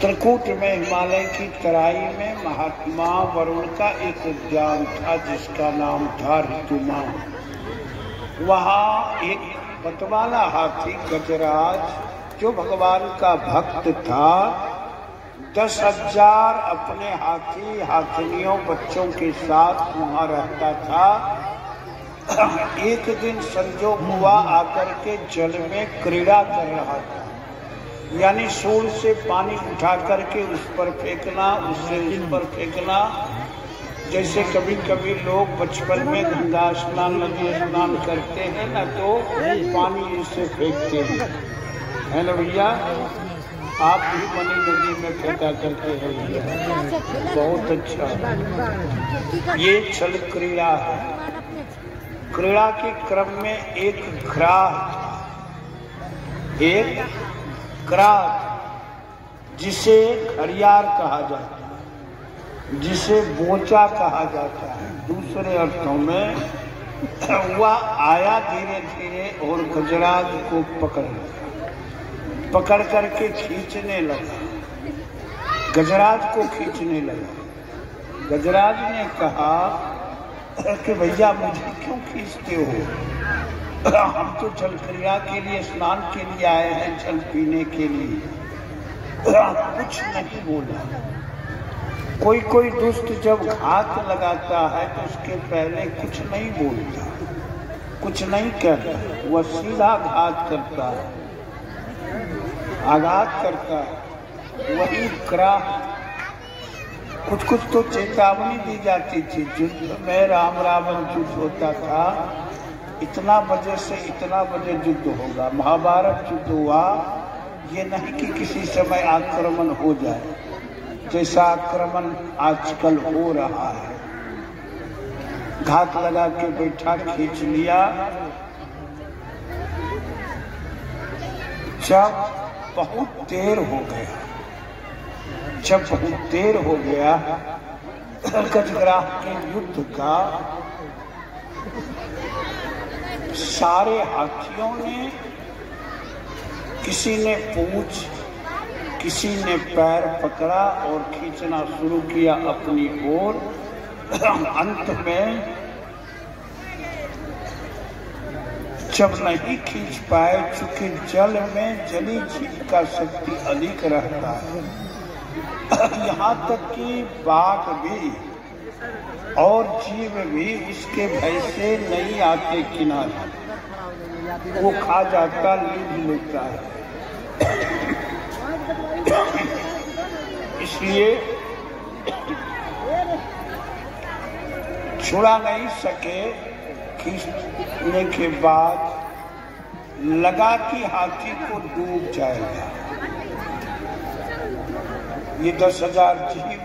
चित्रकूट में हिमालय की तराई में महात्मा वरुण का एक उद्यान था जिसका नाम था ऋतुमा। वहाँ एक बतवाला हाथी गजराज जो भगवान का भक्त था 10,000 अपने हाथी हाथिनियों बच्चों के साथ वहाँ रहता था। एक दिन संजोग हुआ आकर के जल में क्रीड़ा कर रहा था, यानी सूर से पानी उठा करके उस पर फेंकना, उससे उस पर फेंकना। जैसे कभी कभी लोग बचपन में गंगा स्नान नदी स्नान करते हैं ना, तो पानी इससे फेंकते हैं, है ना भैया? आप भी मनी नदी में फेंका करते हैं भैया, बहुत अच्छा। ये छल क्रीड़ा है। क्रीड़ा के क्रम में एक ग्राह था, एक ग्राह जिसे घड़ियाल कहा जाता है, जिसे बोचा कहा जाता है दूसरे अर्थों में। वह आया धीरे धीरे और गजराज को पकड़ करके खींचने लगा, गजराज को खींचने लगा। गजराज ने कहा कि भैया मुझे क्यों खींचते हो? हम तो जल क्रिया के लिए, स्नान के लिए आए हैं, जल पीने के लिए। कुछ नहीं बोला। कोई दुष्ट जब घात लगाता है तो उसके पहले कुछ नहीं बोलता, कुछ नहीं कहता, वह सीधा घात करता है, आघात करता है। वही ग्राह कुछ तो चेतावनी दी जाती थी। युद्ध में राम रावण युद्ध होता था, इतना बजे से इतना बजे युद्ध होगा। महाभारत युद्ध हुआ, ये नहीं कि किसी समय आक्रमण हो जाए, जैसा आक्रमण आजकल हो रहा है। घात लगा के बैठा, खींच लिया। जब बहुत देर हो गया, गजग्राह के युद्ध का सारे हाथियों ने, किसी ने पूंछ, किसी ने पैर पकड़ा और खींचना शुरू किया अपनी ओर। अंत में जब नहीं खींच पाए, चूंकि जल में जली जीव का शक्ति अधिक रहता है, यहाँ तक कि बाघ भी और जीव भी उसके भय से नहीं आते किनारे, वो खा जाता, लीड लेता है। इसलिए छुड़ा नहीं सके। खींचने के बाद लगा कि हाथी को डूब जाएगा। ये 10,000 जीव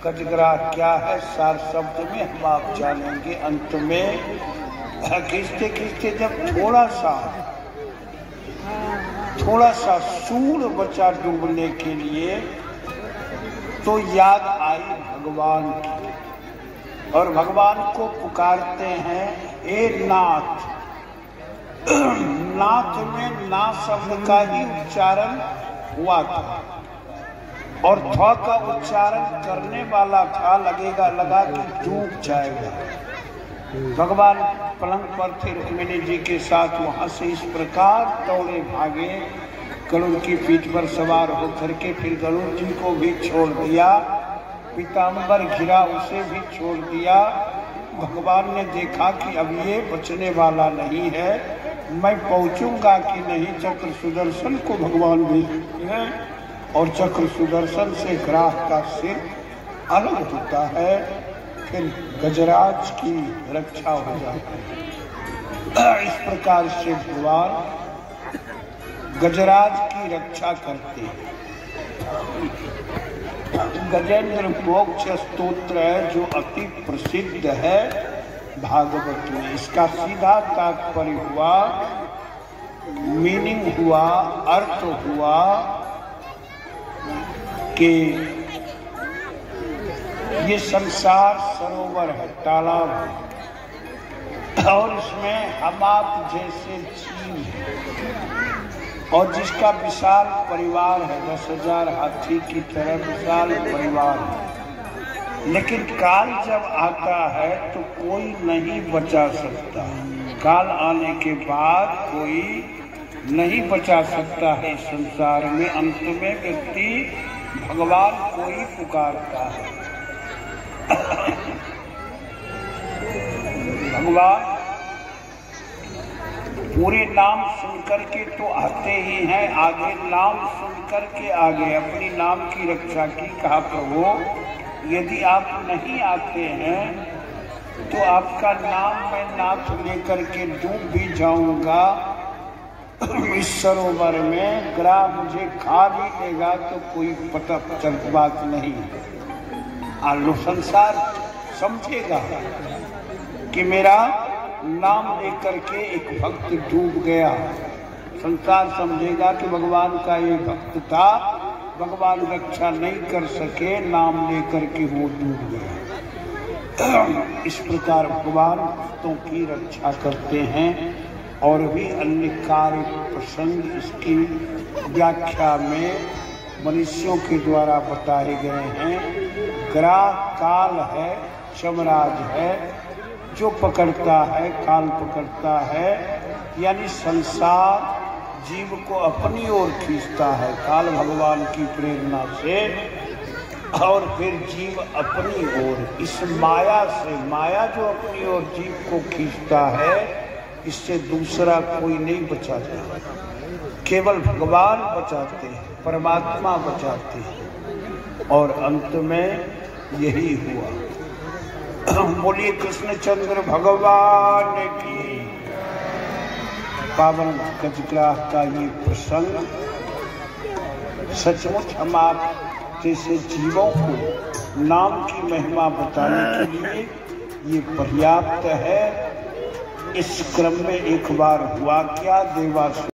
गजग्राह क्या है, सार शब्द में हम आप जानेंगे। अंत में खींचते खींचते जब थोड़ा सा सूर बचा डूबने के लिए, तो याद आई भगवान की, और भगवान को पुकारते हैं, ए नाथ। नाथ में ना शब्द का ही उच्चारण हुआ था और थ का उच्चारण करने वाला था, लगा कि डूब जाएगा। भगवान पलंग पर थे रुक्मिणी जी के साथ, वहां से इस प्रकार दौड़े भागे, गरुड़ की पीठ पर सवार होकर के फिर गरुड़ जी को भी छोड़ दिया, पीताम्बर घिरा उसे भी छोड़ दिया। भगवान ने देखा कि अब ये बचने वाला नहीं है, मैं पहुंचूंगा कि नहीं। चक्र सुदर्शन को भगवान भेजते हैं और चक्र सुदर्शन से ग्राह का सिर अलग होता है, फिर गजराज की रक्षा हो जाती है। इस प्रकार से भगवान गजराज की रक्षा करते हैं। गजेंद्र मोक्ष स्तोत्र है जो अति प्रसिद्ध है भागवत में। इसका सीधा तात्पर्य हुआ, मीनिंग हुआ, अर्थ हुआ कि ये संसार सरोवर है, तालाब है, और इसमें हम आप जैसे जीव हैं। और जिसका विशाल परिवार है, 10,000 हाथी की तरह विशाल परिवार है, लेकिन काल जब आता है तो कोई नहीं बचा सकता। काल आने के बाद कोई नहीं बचा सकता है इस संसार में। अंत में व्यक्ति भगवान को ही पुकारता है। भगवान पूरे नाम सुनकर के तो आते ही हैं, आगे नाम सुनकर के आगे अपनी नाम की रक्षा की। कहा प्रभु यदि आप नहीं आते हैं तो आपका नाम मैं नाथ लेकर के डूब भी जाऊंगा इस सरोवर में। ग्राह मुझे खा भी देगा तो कोई पता चल बात नहीं। आलो संसार समझेगा कि मेरा नाम लेकर के एक भक्त डूब गया। संसार समझेगा कि भगवान का ये भक्त था, भगवान रक्षा नहीं कर सके, नाम लेकर के वो डूब गया। इस प्रकार भगवान भक्तों की रक्षा करते हैं। और भी अन्य कार्य प्रसंग इसकी व्याख्या में मनुष्यों के द्वारा बताए गए हैं। ग्राह काल है, चमराज है, जो पकड़ता है, काल पकड़ता है, यानी संसार जीव को अपनी ओर खींचता है काल भगवान की प्रेरणा से, और फिर जीव अपनी ओर। इस माया से, माया जो अपनी ओर जीव को खींचता है, इससे दूसरा कोई नहीं बचाता, केवल भगवान बचाते हैं, परमात्मा बचाते हैं। और अंत में यही हुआ। बोलिए कृष्णचंद्र भगवान की। पावन गजग्राह का ये प्रसंग सचमुच हम आप जैसे जीवों को नाम की महिमा बताने के लिए ये पर्याप्त है। इस क्रम में एक बार हुआ क्या, देवासुर